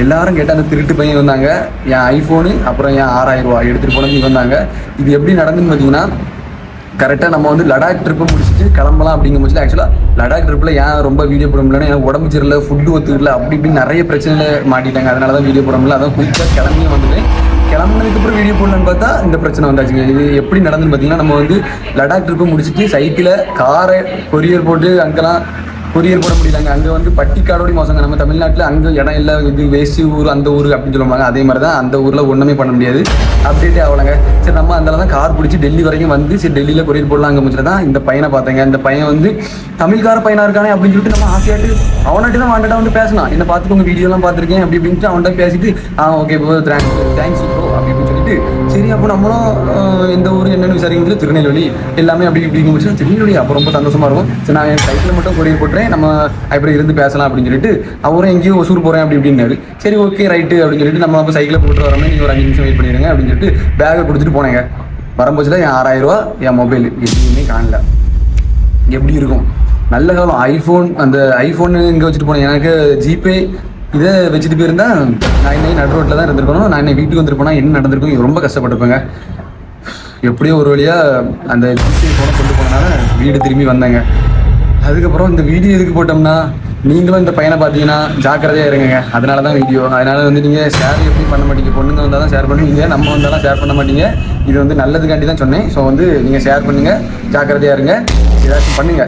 எல்லாரும் கேட்டால் அந்த திருட்டு பையன் வந்தாங்க. என் ஐஃபோனு அப்புறம் என் 6000 ரூபா எடுத்துகிட்டு போனது வந்தாங்க. இது எப்படி நடந்துன்னு பார்த்தீங்கன்னா, கரெக்டாக நம்ம வந்து லடாக் ட்ரிப்பை முடிச்சுட்டு கிளம்பலாம் அப்படிங்கும் போது ஆக்சுவலாக லடாக் ட்ரிப்பில் ஏன் ரொம்ப வீடியோ போட முடியலன்னா எனக்கு உடம்பு சரியில்லை, ஃபுட்டு ஒத்துக்கல, அப்படி இப்படின்னு நிறைய பிரச்சனையில் மாட்டிட்டாங்க. அதனால தான் வீடியோ போட முடியல. அதான் குயிக்காக கிளம்பியும் வந்துட்டேன். கிளம்புனதுக்கப்புறம் வீடியோ போடலான்னு பார்த்தா இந்த பிரச்சனை வந்தாச்சுங்க. இது எப்படி நடந்துன்னு பார்த்தீங்கன்னா, நம்ம வந்து லடாக் ட்ரிப்பை முடிச்சுட்டு சைக்கிளை காரை கொரியர் போட்டு அங்கெல்லாம் கொரியர் போட முடியலங்க. அங்கே வந்து பட்டிக்காடோடி மோசங்க. நம்ம தமிழ்நாட்டில் அங்கே இடம் இல்லை, இது வேஸ்ட் ஊர் அந்த ஊர் அப்படின்னு சொல்லுவாங்க. அதே மாதிரி தான் அந்த ஊரில் ஒன்றுமே பண்ண முடியாது, அப்டேட்டே ஆகலைங்க. சரி நம்ம அதில் தான் கார் பிடிச்சி டெல்லி வரைக்கும் வந்து சரி டெல்லியில் கொரியர் போடலாம். அங்கே முடிச்சுட்டு தான் இந்த பையனை பார்த்தேங்க. இந்த பையன் வந்து தமிழ்கார பையனாக இருக்கானே அப்படின்னு சொல்லிட்டு நம்ம ஆசையாட்டு அவன்கிட்ட தான் வாண்டடா வந்து பேசினான். என்ன பார்த்துட்டு உங்கள் வீடியோலாம் பார்த்துருக்கேன் அப்படி இப்படின்ட்டு அவன்கிட்ட பேசிட்டு ஓகே ப்ரோ தேங்க்ஸ் ப்ரோ அப்படி இப்படின்னு சொல்லிட்டு சரி அப்போ நம்மளும் எந்த ஊர் என்னென்னு விசாரிக்கிறது திருநெல்வேலி எல்லாமே அப்படி இப்படிங்க முடிச்சு திருநெல்வேலி அப்போ ரொம்ப சந்தோஷமாக இருக்கும். சரி நான் என் சைக்கிள் மட்டும் கொரியர் போட்டுறேன், நம்ம அப்படி இருந்து பேசலாம் அப்படின்னு சொல்லிட்டு அவரும் எங்கேயோ ஒசூர் போகிறேன் அப்படி இப்படின்னாரு. சரி ஓகே ரைட்டு அப்படின்னு சொல்லிட்டு நம்ம அப்போ சைக்கிளை போட்டு வரோமே, நீங்கள் ஒரு 5 நிமிஷம் வெயிட் பண்ணிடுங்க அப்படின்னு சொல்லிட்டு பேக்கை கொடுத்துட்டு போனேங்க. வரும்போதுல என் 6000 ரூபா என் மொபைல் எதுவுமே காணல. எப்படி இருக்கும் நல்ல காலம் ஐஃபோன். அந்த ஐஃபோனு இங்கே வச்சுட்டு போனேன். எனக்கு ஜிபே இதை வச்சுட்டு போயிருந்தா நான் இன்னைக்கு நடு ரோட்டில் தான் இருந்திருக்கணும். நான் இன்னைக்கு வீட்டுக்கு வந்துருப்பேனா என்ன நடந்திருக்கும், ரொம்ப கஷ்டப்பட்டிருப்பேங்க. எப்படியோ ஒரு வழியாக அந்த ஜிபே ஃபோனை கொண்டு போனனால வீடு திரும்பி வந்தேங்க. அதுக்கப்புறம் இந்த வீடியோ எதுக்கு போட்டோம்னா, நீங்களும் இந்த பையனை பார்த்தீங்கன்னா ஜாக்கிரதையாக இருங்க. அதனால தான் வீடியோ. அதனால் வந்து நீங்கள் ஷேர் எப்படி பண்ண மாட்டீங்க, பொண்ணுங்க வந்தால் தான் ஷேர் பண்ணுவீங்க, நம்ம வந்தாலும் ஷேர் பண்ண மாட்டீங்க. இது வந்து நல்லதுக்காண்டி தான் சொன்னேன். ஸோ வந்து நீங்கள் ஷேர் பண்ணுங்கள், ஜாக்கிரதையாக இருங்க, ஏதாச்சும் பண்ணுங்கள்.